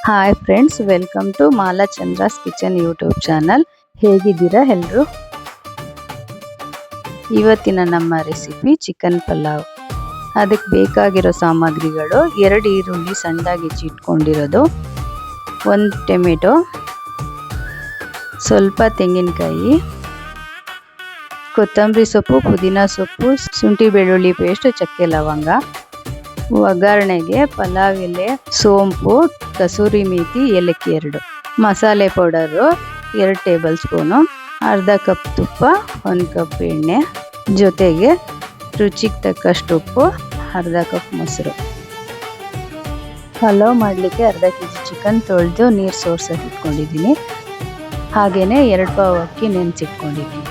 Hi friends, welcome to Mala Chandra's kitchen YouTube channel. ಹೇಗಿದ್ದೀರಾ ಎಲ್ಲರೂ? ಇವತ್ತಿನ ನಮ್ಮ ರೆಸಿಪಿ ಚಿಕನ್ ಪಲಾವ್. ಅದಕ್ಕೆ ಬೇಕಾಗಿರೋ ಸಾಮಗ್ರಿಗಳು: 2 ಈರುಳ್ಳಿ ಸಣ್ಣದಾಗಿ ಹೆಚ್ಚಿಟ್ಕೊಂಡಿರೋದು, 1 ಟೊಮೆಟೊ, ಸ್ವಲ್ಪ ತೆಂಗಿನಕಾಯಿ, ಕೊತ್ತಂಬರಿ ಸೊಪ್ಪು, ಪುದೀನ ಸೊಪ್ಪು, ಶುಂಠಿ ಬೆಳ್ಳುಳ್ಳಿ ಪೇಸ್ಟ್, ಚಕ್ಕೆ ಲವಂಗ. ಒಗ್ಗರಣೆಗೆ ಪಲಾವ್ ಎಲೆ, ಸೋಂಪು, ಕಸೂರಿ ಮೇಥಿ, ಏಲಕ್ಕಿ 2. ಮಸಾಲೆ ಪೌಡರು 2 ಟೇಬಲ್ ಸ್ಪೂನು, ಅರ್ಧ ಕಪ್ ತುಪ್ಪ, 1 ಕಪ್ ಎಣ್ಣೆ, ಜೊತೆಗೆ ರುಚಿಗೆ ತಕ್ಕಷ್ಟು ಉಪ್ಪು, ಅರ್ಧ ಕಪ್ ಮೊಸರು. ಪಲಾವ್ ಮಾಡಲಿಕ್ಕೆ ಅರ್ಧ ಕೆಜಿ ಚಿಕನ್ ತೊಳೆದು ನೀರು ಸೋರ್ಸಕ್ಕೆ ಇಟ್ಕೊಂಡಿದ್ದೀನಿ. ಹಾಗೆಯೇ 2 ಪಾವು ಅಕ್ಕಿ ನೆನೆಸಿಟ್ಕೊಂಡಿದ್ದೀನಿ.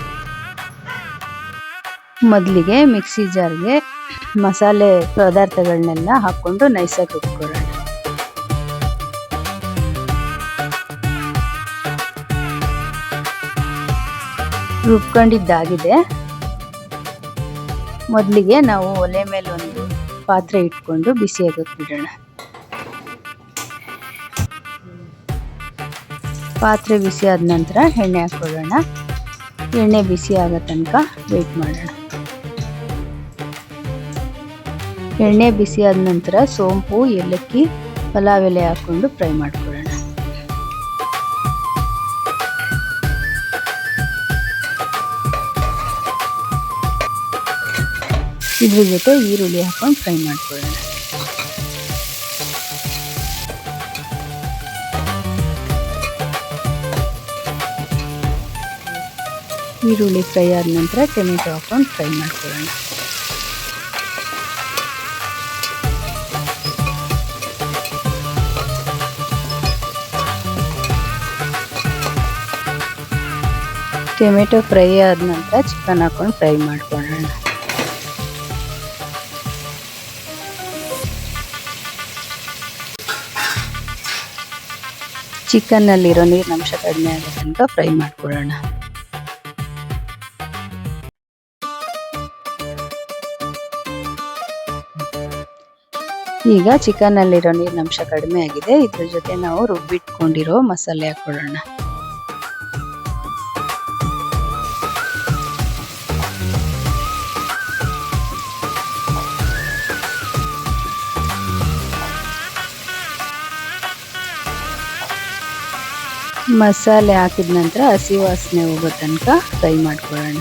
ಮೊದಲಿಗೆ ಮಿಕ್ಸಿ ಜಾರ್ಗೆ ಮಸಾಲೆ ಪದಾರ್ಥಗಳನ್ನೆಲ್ಲ ಹಾಕ್ಕೊಂಡು ನೈಸಾಗಿ ರುಬ್ಕೊಳ್ಳೋಣ. ರುಬ್ಕೊಂಡಿದ್ದಾಗಿದೆ. ಮೊದಲಿಗೆ ನಾವು ಒಲೆ ಮೇಲೆ ಒಂದು ಪಾತ್ರೆ ಇಟ್ಕೊಂಡು ಬಿಸಿ ಆಗಕ್ಕೆ ಬಿಡೋಣ. ಪಾತ್ರೆ ಬಿಸಿ ಆದ ನಂತರ ಎಣ್ಣೆ ಹಾಕ್ಕೊಳ್ಳೋಣ. ಎಣ್ಣೆ ಬಿಸಿ ಆಗೋ ತನಕ ವೆಯ್ಟ್ ಮಾಡೋಣ. ಎಣ್ಣೆ ಬಿಸಿ ಆದ ನಂತರ ಸೋಂಪು, ಏಲಕ್ಕಿ, ಪಲಾವ್ ಎಲೆ ಹಾಕ್ಕೊಂಡು ಫ್ರೈ ಮಾಡ್ಕೊಳ್ಳೋಣ. ಇದ್ರ ಜೊತೆ ಈರುಳ್ಳಿ ಹಾಕೊಂಡು ಫ್ರೈ ಮಾಡ್ಕೊಳ್ಳೋಣ. ಈರುಳ್ಳಿ ಫ್ರೈ ಆದ ನಂತರ ಟೊಮೆಟೊ ಹಾಕೊಂಡು ಫ್ರೈ ಮಾಡ್ಕೊಳ್ಳೋಣ. ಟೊಮೆಟೊ ಫ್ರೈ ಆದ ನಂತರ ಚಿಕನ್ ಹಾಕೊಂಡು ಫ್ರೈ ಮಾಡ್ಕೊಳ್ಳೋಣ. ಚಿಕನ್ನಲ್ಲಿರೋ ನೀರಿನಂಶ ಕಡಿಮೆ ಆಗೋ ತನಕ ಫ್ರೈ ಮಾಡ್ಕೊಳ್ಳೋಣ. ಈಗ ಚಿಕನ್ನಲ್ಲಿರೋ ನೀರಿನಂಶ ಕಡಿಮೆ ಆಗಿದೆ. ಇದ್ರ ಜೊತೆ ನಾವು ರುಬ್ಬಿಟ್ಕೊಂಡಿರೋ ಮಸಾಲೆ ಹಾಕೊಳ್ಳೋಣ. ಮಸಾಲೆ ಹಾಕಿದ ನಂತರ ಹಸಿ ವಾಸನೆ ಹೋಗೋ ತನಕ ಫ್ರೈ ಮಾಡ್ಕೊಳ್ಳೋಣ.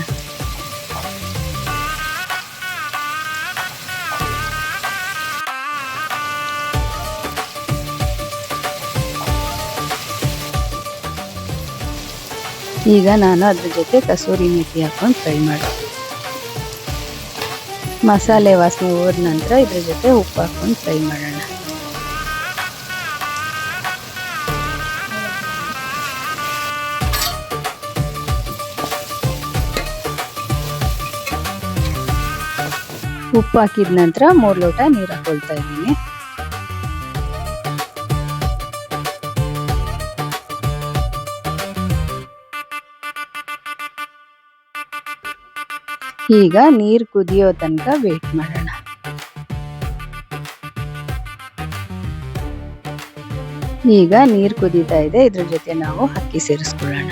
ಈಗ ನಾನು ಅದ್ರ ಜೊತೆ ಕಸೂರಿ ಮೇಥಿ ಹಾಕೊಂಡು ಫ್ರೈ ಮಾಡ್ತೀನಿ. ಮಸಾಲೆ ವಾಸನೆ ಹೋದ ನಂತರ ಇದ್ರ ಜೊತೆ ಉಪ್ಪು ಹಾಕೊಂಡು ಫ್ರೈ ಮಾಡೋಣ. ಉಪ್ಪು ಹಾಕಿದ ನಂತರ 3 ಲೋಟ ನೀರು ಹಾಕೊಳ್ತಾ ಇದ್ದೀನಿ. ಈಗ ನೀರು ಕುದಿಯೋ ತನಕ ವೇಟ್ ಮಾಡೋಣ. ಈಗ ನೀರು ಕುದೀತಾ ಇದೆ. ಇದ್ರ ಜೊತೆ ನಾವು ಅಕ್ಕಿ ಸೇರಿಸ್ಕೊಳ್ಳೋಣ.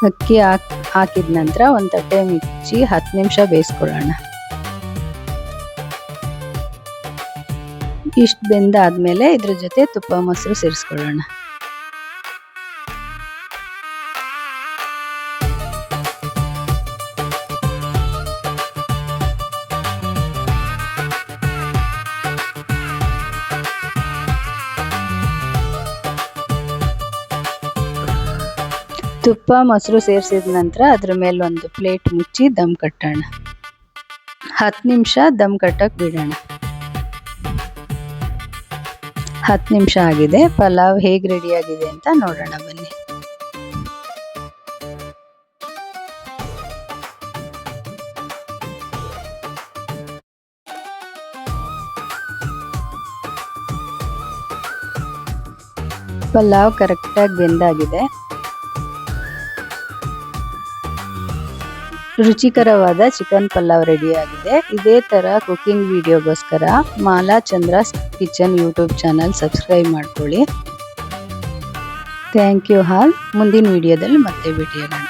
ಅಕ್ಕಿ ಹಾಕಿದ ನಂತರ ಒಂದು ತಟ್ಟೆ ಮುಚ್ಚಿ 10 ನಿಮಿಷ ಬೇಯಿಸ್ಕೊಳ್ಳೋಣ. ಇಷ್ಟು ಬೆಂದಾದ್ಮೇಲೆ ಇದ್ರ ಜೊತೆ ತುಪ್ಪ ಮೊಸರು ಸೇರಿಸ್ಕೊಳ್ಳೋಣ. ತುಪ್ಪ ಮೊಸರು ಸೇರಿಸಿದ ನಂತರ ಅದ್ರ ಮೇಲೆ ಒಂದು ಪ್ಲೇಟ್ ಮುಚ್ಚಿ ದಮ್ ಕಟ್ಟೋಣ. 10 ನಿಮಿಷ ದಮ್ ಕಟ್ಟಕ್ಕೆ ಬಿಡೋಣ. 10 ನಿಮಿಷ ಆಗಿದೆ. ಪಲಾವ್ ಹೇಗೆ ರೆಡಿ ಆಗಿದೆ ಅಂತ ನೋಡೋಣ ಬನ್ನಿ. ಪಲಾವ್ ಕರೆಕ್ಟಾಗಿ ಬೆಂದಾಗಿದೆ. ರುಚಿಕರವಾದ ಚಿಕನ್ ಪಲಾವ್ ರೆಡಿ ಆಗಿದೆ. ಇದೇ ತರ ಕುಕಿಂಗ್ ವಿಡಿಯೋಗೋಸ್ಕರ Mala Chandra's kitchen YouTube channel subscribe ಮಾಡ್ಕೊಳ್ಳಿ. Thank you all. ಮುಂದಿನ ವಿಡಿಯೋದಲ್ಲಿ ಮತ್ತೆ ಭೇಟಿಯಾಗೋಣ.